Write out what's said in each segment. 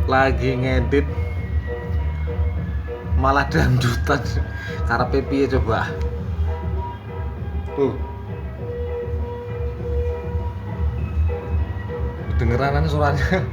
lagi ngedit malah dangdutan. Karepe piye coba? Tuh, dengeran kan suaranya.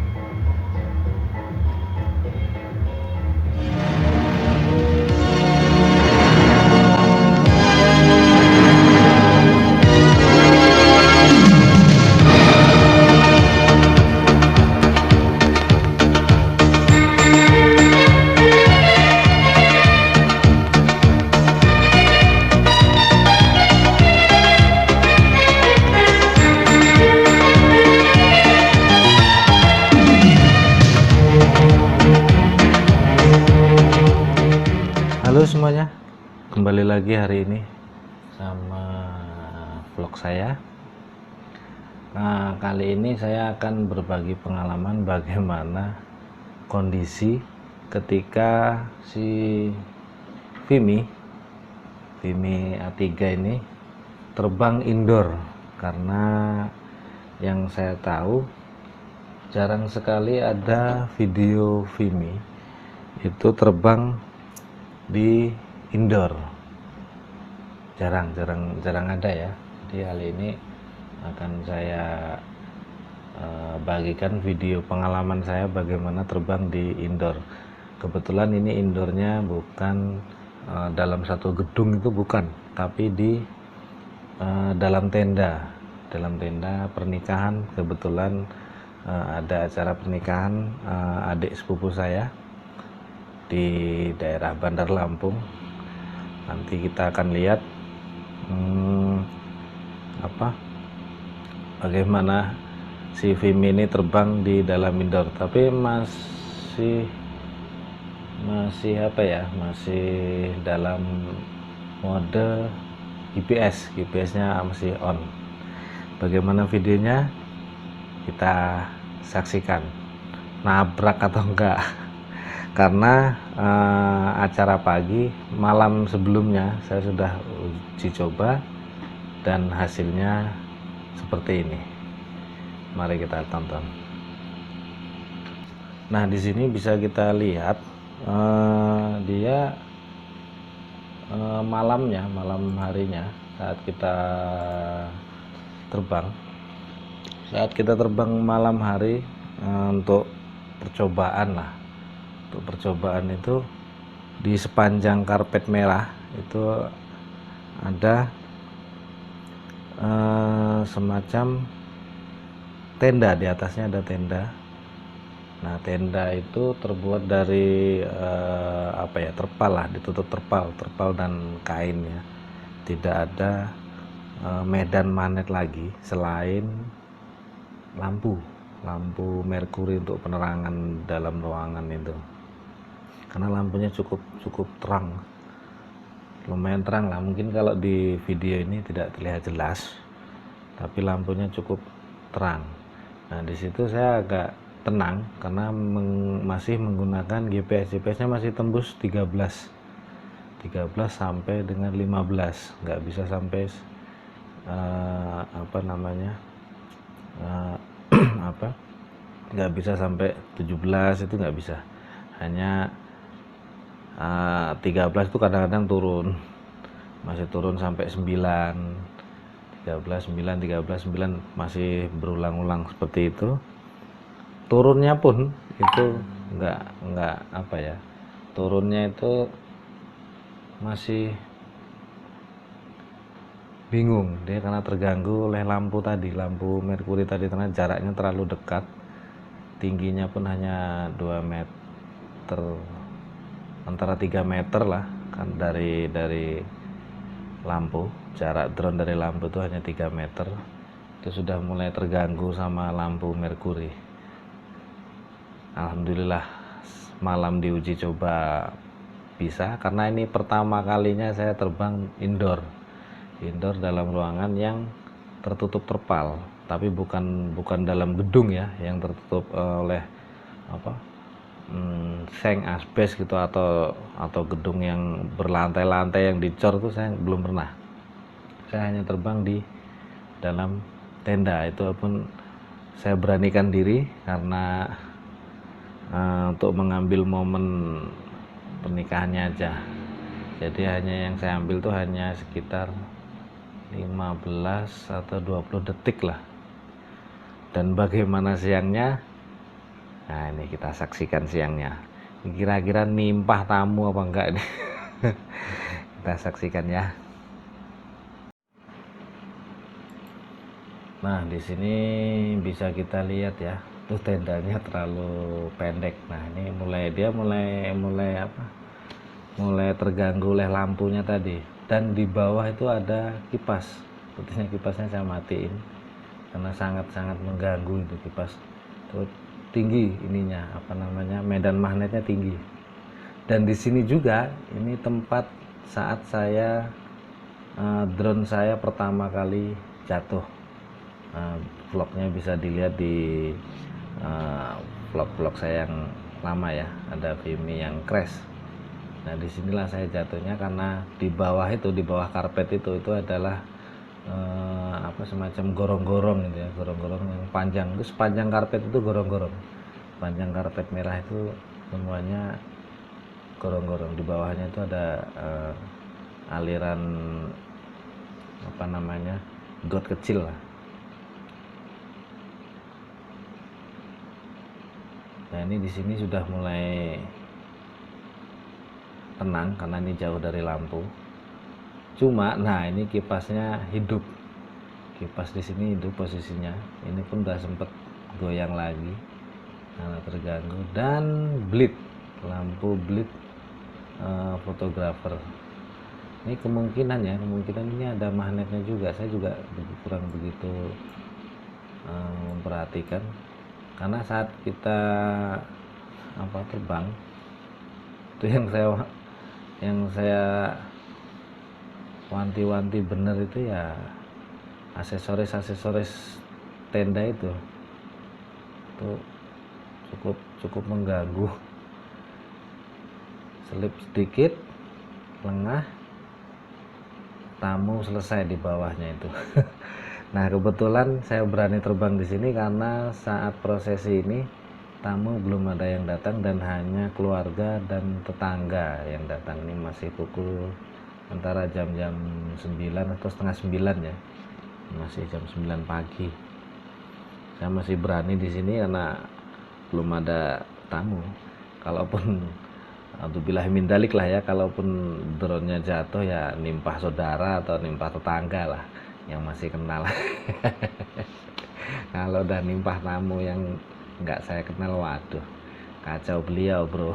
Halo semuanya, kembali lagi hari ini sama vlog saya. Nah, kali ini saya akan berbagi pengalaman bagaimana kondisi ketika si Vimy A3 ini terbang indoor, karena yang saya tahu jarang sekali ada video Vimy itu terbang di indoor, jarang ada ya. Jadi hal ini akan saya bagikan video pengalaman saya bagaimana terbang di indoor. Kebetulan ini indoornya bukan dalam satu gedung, itu bukan, tapi di dalam tenda pernikahan. Kebetulan ada acara pernikahan adik sepupu saya di daerah Bandar Lampung. Nanti kita akan lihat bagaimana si Vimy ini terbang di dalam indoor, tapi masih dalam mode GPS-nya masih on. Bagaimana videonya kita saksikan, nabrak atau enggak. Karena acara pagi malam sebelumnya saya sudah uji coba dan hasilnya seperti ini. Mari kita tonton. Nah, di sini bisa kita lihat dia malam harinya saat kita terbang malam hari untuk percobaan itu di sepanjang karpet merah itu ada semacam tenda, di atasnya ada tenda. Nah, tenda itu terbuat dari terpal lah, ditutup terpal dan kain ya. Tidak ada medan magnet lagi selain lampu merkuri untuk penerangan dalam ruangan itu. Karena lampunya cukup terang, lumayan terang lah. Mungkin kalau di video ini tidak terlihat jelas, tapi lampunya cukup terang. Nah, di situ saya agak tenang karena masih menggunakan GPS-nya masih tembus 13 sampai dengan 15, nggak bisa sampai nggak bisa sampai 17, itu nggak bisa. Hanya 13 itu kadang-kadang masih turun sampai 9, 13 9 masih berulang-ulang seperti itu. Turunnya pun itu turunnya itu masih bingung dia karena terganggu oleh lampu merkuri tadi, karena jaraknya terlalu dekat. Tingginya pun hanya 2 meter, antara 3 meter lah kan dari lampu. Jarak drone dari lampu itu hanya 3 meter. Itu sudah mulai terganggu sama lampu merkuri. Alhamdulillah malam diuji coba bisa, karena ini pertama kalinya saya terbang indoor dalam ruangan yang tertutup terpal, tapi bukan dalam gedung ya, yang tertutup oleh seng asbes gitu, atau gedung yang berlantai-lantai yang dicor, itu saya belum pernah. Saya hanya terbang di dalam tenda. Itu pun saya beranikan diri karena untuk mengambil momen pernikahannya aja. Jadi hanya yang saya ambil tuh hanya sekitar 15 atau 20 detik lah. Dan bagaimana siangnya? Nah, ini kita saksikan siangnya. Kira-kira nimpah tamu apa enggak ini? Kita saksikan ya. Nah, di sini bisa kita lihat ya. Tuh tendanya terlalu pendek. Nah, ini mulai apa? Mulai terganggu oleh lampunya tadi. Dan di bawah itu ada kipas. Sepertinya kipasnya saya matiin karena sangat-sangat mengganggu itu kipas. Tuh tinggi ininya, apa namanya? Medan magnetnya tinggi. Dan di sini juga ini tempat saat saya drone saya pertama kali jatuh. Vlognya bisa dilihat di vlog-vlog saya yang lama ya, ada Vimi yang crash. Nah, disinilah saya jatuhnya karena di bawah karpet itu adalah apa semacam gorong-gorong gitu ya, gorong-gorong yang panjang. Itu sepanjang karpet itu gorong-gorong, panjang karpet merah itu semuanya gorong-gorong. Di bawahnya itu ada aliran apa namanya, got kecil lah. Nah, ini di sini sudah mulai tenang karena ini jauh dari lampu. Cuma, nah ini kipasnya hidup. Kipas di sini hidup posisinya. Ini pun udah sempet goyang lagi karena terganggu. Dan lampu bleed fotografer. Ini kemungkinan ini ada magnetnya juga. Saya juga kurang begitu memperhatikan. Karena saat kita terbang itu yang saya wanti-wanti bener itu ya aksesoris tenda itu cukup mengganggu. Selip sedikit lengah, tamu selesai di bawahnya itu. Nah, kebetulan saya berani terbang di sini karena saat prosesi ini tamu belum ada yang datang dan hanya keluarga dan tetangga yang datang. Ini masih pukul antara jam-jam 9 atau setengah 9 ya. Masih jam 9 pagi. Saya masih berani di sini karena belum ada tamu. Kalaupun alhamdulillah min dalik lah ya, kalaupun drone-nya jatuh ya nimpah saudara atau nimpah tetangga lah yang masih kenal. Kalau udah nimpah tamu yang nggak saya kenal, waduh, kacau beliau bro.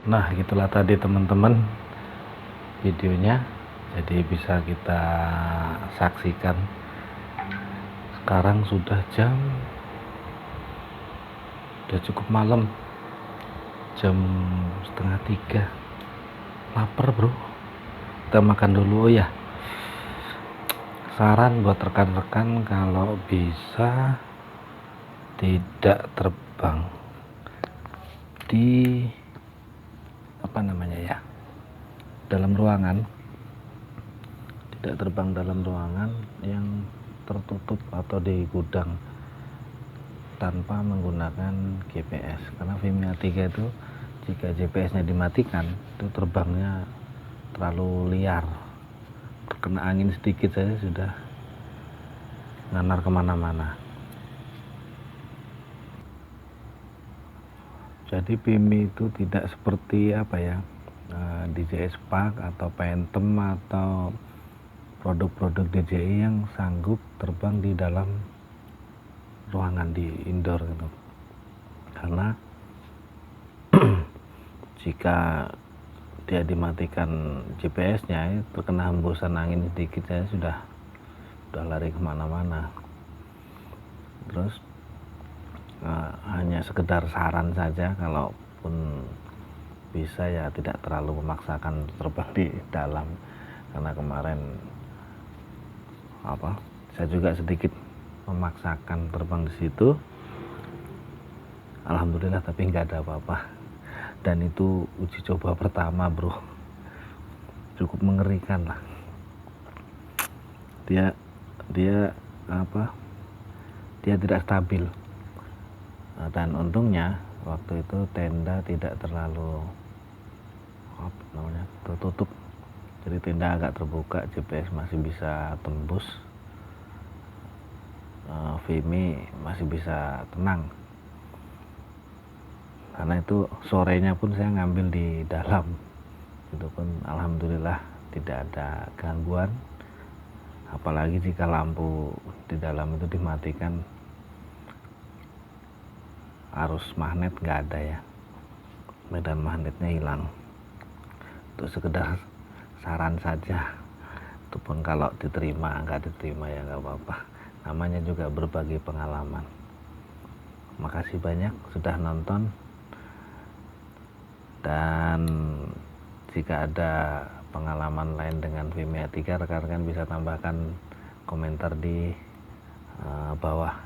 Nah, gitulah tadi teman-teman videonya. Jadi bisa kita saksikan. Sekarang sudah cukup malam, jam 2:30. Lapar bro, kita makan dulu. Oh ya, saran buat rekan-rekan kalau bisa tidak terbang di dalam ruangan, tidak terbang dalam ruangan yang tertutup atau di gudang tanpa menggunakan GPS. Karena Vimi A3 itu jika GPS-nya dimatikan itu terbangnya terlalu liar, kena angin sedikit saja sudah nanar kemana-mana. Jadi Vimi itu tidak seperti DJI Spark atau Phantom atau produk-produk DJI yang sanggup terbang di dalam ruangan, di indoor gitu. Karena jika dia dimatikan GPS-nya, terkena hembusan angin sedikit saya sudah lari kemana-mana. Terus hanya sekedar saran saja, kalaupun bisa ya tidak terlalu memaksakan terbang di dalam, karena kemarin saya juga sedikit memaksakan terbang di situ. Alhamdulillah tapi nggak ada apa-apa. Dan itu uji coba pertama bro, cukup mengerikan lah. Dia dia tidak stabil. Dan untungnya waktu itu tenda tidak terlalu tertutup, jadi tenda agak terbuka, GPS masih bisa tembus, Vimy masih bisa tenang. Karena itu sorenya pun saya ngambil di dalam, itu pun alhamdulillah tidak ada gangguan. Apalagi jika lampu di dalam itu dimatikan, arus magnet nggak ada ya, medan magnetnya hilang. Itu sekedar saran saja, itu pun kalau diterima, nggak diterima ya nggak apa-apa, namanya juga berbagi pengalaman. Makasih banyak sudah nonton, dan jika ada pengalaman lain dengan Vimy A3, rekan-rekan bisa tambahkan komentar di bawah.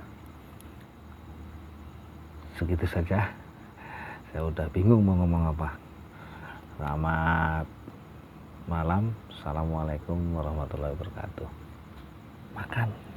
Segitu saja, saya udah bingung mau ngomong apa. Selamat malam, assalamualaikum warahmatullahi wabarakatuh. Makan.